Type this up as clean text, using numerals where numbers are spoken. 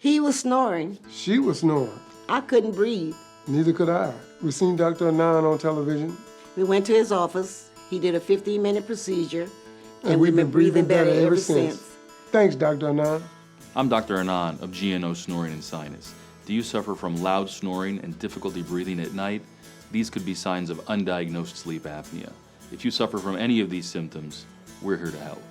He was snoring. She was snoring. I couldn't breathe. Neither could I. We seen Dr. Anand on television. We went to his office. He did a 15-minute procedure, and we've been breathing better ever since. Thanks, Dr. Anand. I'm Dr. Anand of GNO Snoring Sinus. Do you suffer from loud snoring and difficulty breathing at night? These could be signs of undiagnosed sleep apnea. If you suffer from any of these symptoms, we're here to help.